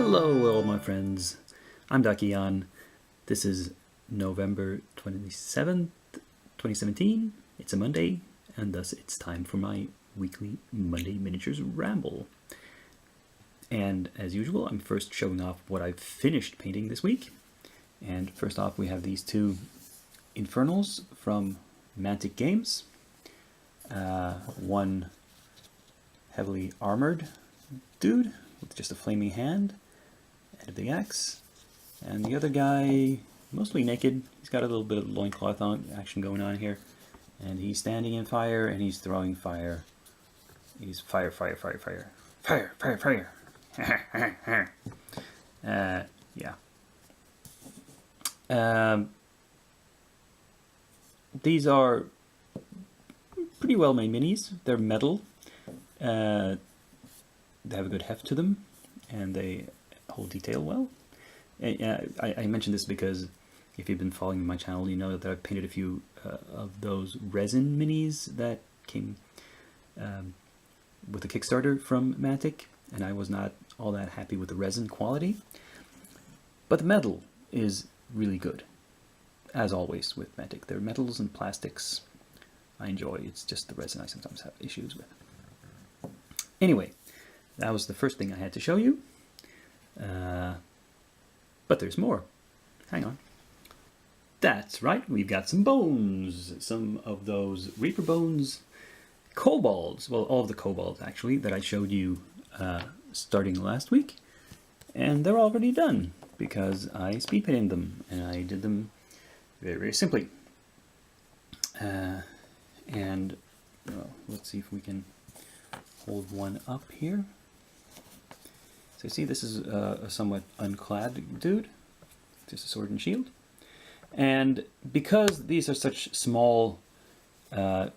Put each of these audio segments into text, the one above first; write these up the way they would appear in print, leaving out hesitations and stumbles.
Hello all my friends, I'm Dakian. This is November 27th, 2017. It's a Monday, and thus it's time for my weekly Monday Miniatures Ramble. And as usual, I'm first showing off what I've finished painting this week. And first off, we have these two Infernals from Mantic Games. One heavily armored dude with just a flaming hand and a big axe, and the other guy mostly naked. He's got a little bit of loincloth action going on here, and he's standing in fire and he's throwing fire. He's fire. Yeah. These are pretty well made minis. They're metal. They have a good heft to them, and they hold detail well. I mentioned this because if you've been following my channel, you know that I've painted a few of those resin minis that came with a Kickstarter from Mantic, and I was not all that happy with the resin quality. But the metal is really good, as always with Mantic. They're metals and plastics I enjoy. It's just the resin I sometimes have issues with. Anyway, that was the first thing I had to show you. But there's more. Hang on. That's right, we've got some bones. Some of those Reaper bones kobolds. Well, all of the kobolds, actually, that I showed you starting last week. And they're already done, because I speed painted them, and I did them very, very simply. And let's see if we can hold one up here. So you see, this is a somewhat unclad dude, just a sword and shield. And because these are such small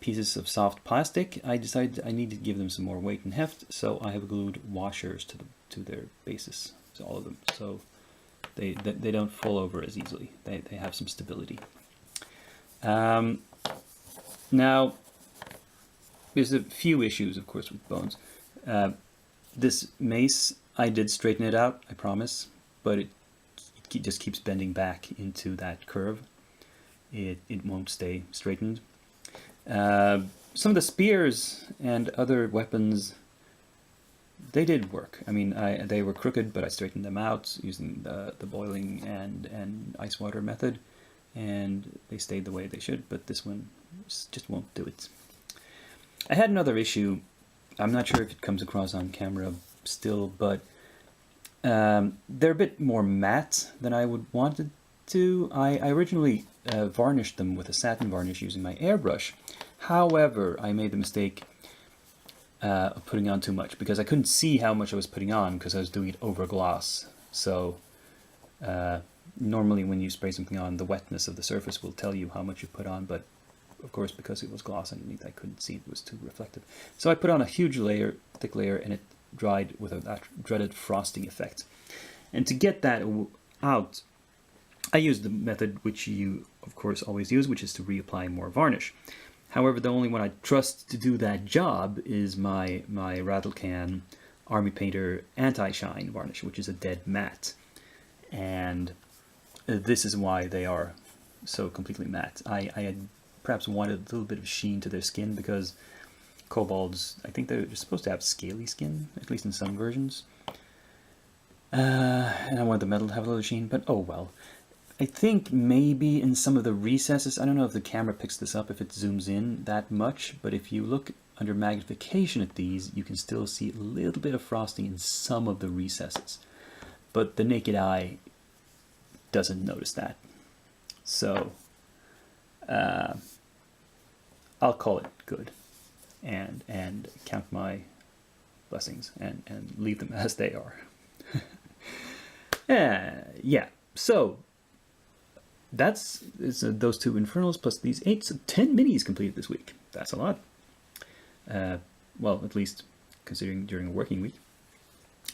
pieces of soft plastic, I decided I need to give them some more weight and heft, so I have glued washers to their bases, to all of them, so they don't fall over as easily. They have some stability. Now, there's a few issues, of course, with bones. This mace, I did straighten it out, I promise, but it just keeps bending back into that curve. It won't stay straightened. Some of the spears and other weapons, they did work. I mean, they were crooked, but I straightened them out using the boiling and ice water method, and they stayed the way they should, but this one just won't do it. I had another issue. I'm not sure if it comes across on camera still, but they're a bit more matte than I would want it to. I originally varnished them with a satin varnish using my airbrush. However, I made the mistake of putting on too much, because I couldn't see how much I was putting on because I was doing it over gloss. So normally when you spray something on, the wetness of the surface will tell you how much you put on, but of course, because it was gloss underneath, I couldn't see, it was too reflective. So I put on a huge layer, thick layer, and it dried with that dreaded frosting effect. And to get that out, I used the method which you, of course, always use, which is to reapply more varnish. However, the only one I trust to do that job is my Rattlecan Army Painter Anti-Shine varnish, which is a dead matte. And this is why they are so completely matte. I had perhaps wanted a little bit of sheen to their skin, because kobolds, I think they're supposed to have scaly skin, at least in some versions. And I want the metal to have a little sheen, but oh well. I think maybe in some of the recesses, I don't know if the camera picks this up, if it zooms in that much, but if you look under magnification at these, you can still see a little bit of frosting in some of the recesses. But the naked eye doesn't notice that. So, I'll call it good, and count my blessings and leave them as they are. Yeah, so that's those two Infernals plus these 8, so 10 minis completed this week. That's a lot. Well, at least considering during a working week.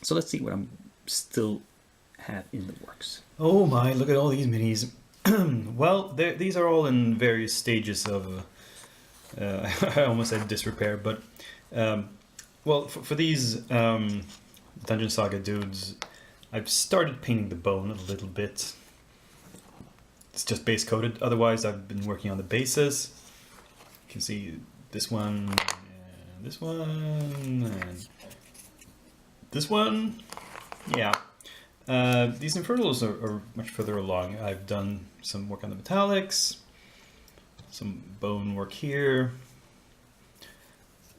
So let's see what I'm still have in the works. Oh my, look at all these minis. Well, these are all in various stages of I almost said disrepair, but well, for these Dungeon Saga dudes, I've started painting the bone a little bit. It's just base coated. Otherwise, I've been working on the bases. You can see this one, and this one, and this one. Yeah. These infernals are much further along. I've done some work on the metallics, some bone work here,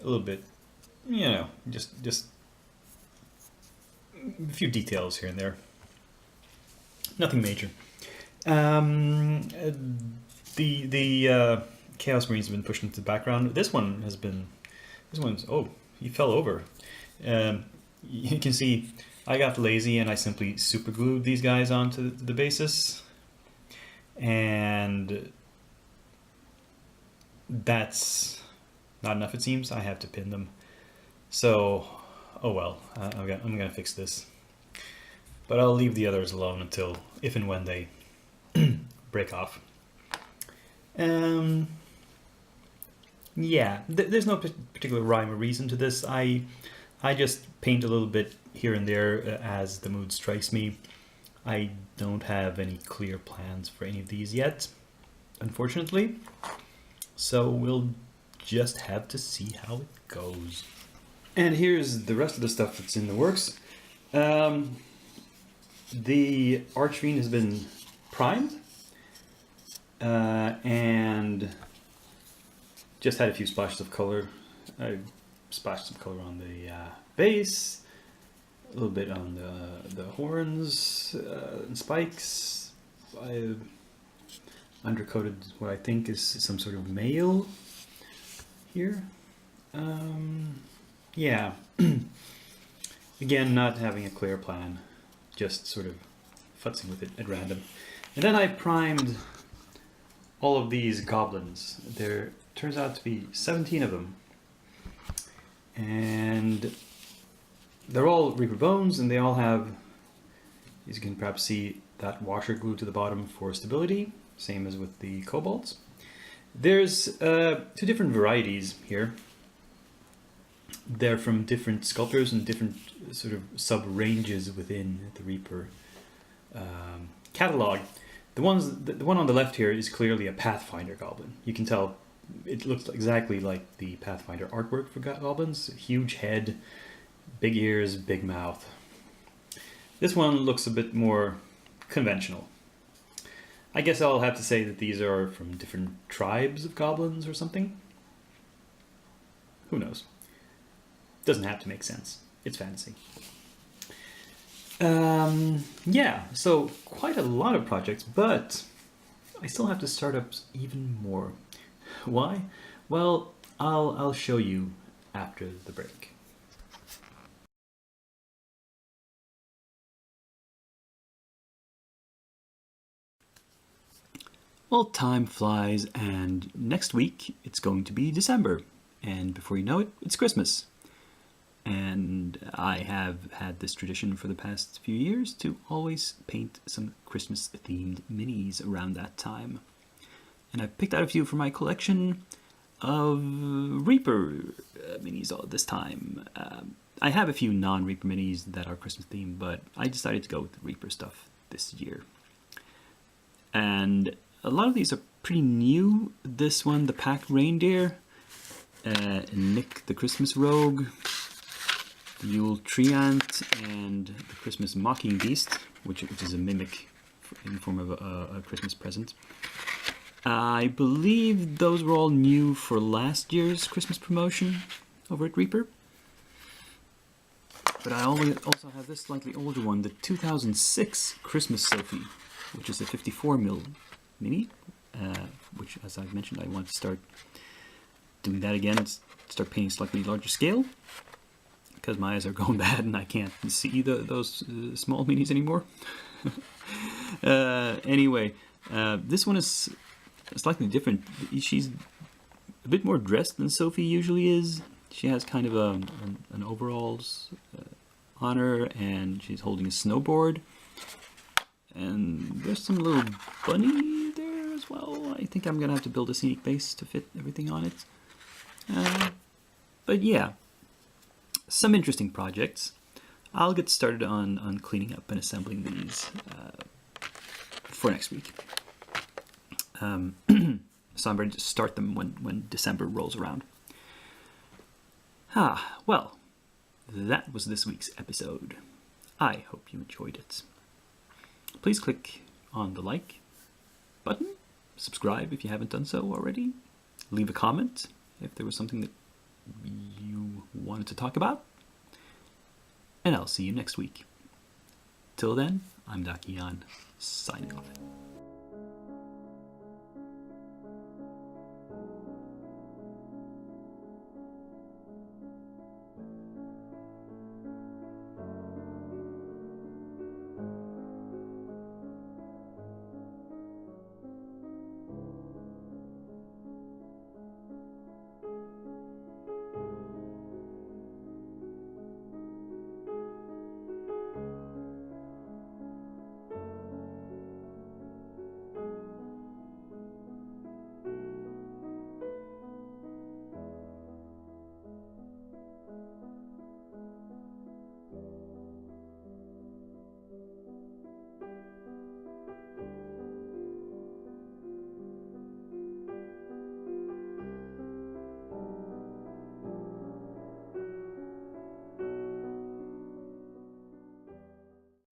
a little bit, you know, just a few details here and there. Nothing major. The Chaos Marines have been pushed into the background. This one's, oh, he fell over. You can see I got lazy and I simply super glued these guys onto the basis. And that's not enough, it seems. I have to pin them. So, oh well, I'm gonna fix this. But I'll leave the others alone until, if and when they break off. Yeah, there's no particular rhyme or reason to this. I just paint a little bit here and there as the mood strikes me. I don't have any clear plans for any of these yet, unfortunately. So we'll just have to see how it goes. And here's the rest of the stuff that's in the works. The Archfiend has been primed and just had a few splashes of color. I splashed some color on the base, a little bit on the horns and spikes. I undercoated what I think is some sort of mail here. Yeah. Again, not having a clear plan, just sort of futzing with it at random. And then I primed all of these goblins. There turns out to be 17 of them. And they're all Reaper Bones, and they all have, as you can perhaps see, that washer glued to the bottom for stability, same as with the Kobolds. There's two different varieties here. They're from different sculptors and different sort of sub-ranges within the Reaper catalog. The one on the left here is clearly a Pathfinder goblin. You can tell it looks exactly like the Pathfinder artwork for goblins. Huge head, big ears, big mouth. This one looks a bit more conventional. I guess I'll have to say that these are from different tribes of goblins or something. Who knows? Doesn't have to make sense. It's fantasy. Yeah, so quite a lot of projects, but I still have to start up even more. Why? Well, I'll show you after the break. Well, time flies, and next week it's going to be December, and before you know it, it's Christmas. And I have had this tradition for the past few years to always paint some Christmas-themed minis around that time. And I've picked out a few for my collection of Reaper minis this time. I have a few non-Reaper minis that are Christmas-themed, but I decided to go with the Reaper stuff this year. And a lot of these are pretty new. This one, the Pack Reindeer, Nick the Christmas Rogue, the Yule Treant, and the Christmas Mocking Beast, which is a mimic in the form of a Christmas present. I believe those were all new for last year's Christmas promotion over at Reaper. But I also have this slightly older one, the 2006 Christmas Sophie, which is a 54mm mini, which, as I've mentioned, I want to start doing that again, start painting slightly larger scale, because my eyes are going bad and I can't see those small minis anymore. Anyway, this one is slightly different. She's a bit more dressed than Sophie usually is. She has kind of an overalls on her, and she's holding a snowboard. And there's some little bunny there as well. I think I'm going to have to build a scenic base to fit everything on it. But yeah, some interesting projects. I'll get started on cleaning up and assembling these for next week. So I'm ready to start them when December rolls around. Well, that was this week's episode. I hope you enjoyed it. Please click on the like button, subscribe if you haven't done so already, leave a comment if there was something that you wanted to talk about, and I'll see you next week. Till then, I'm Dakian, signing off.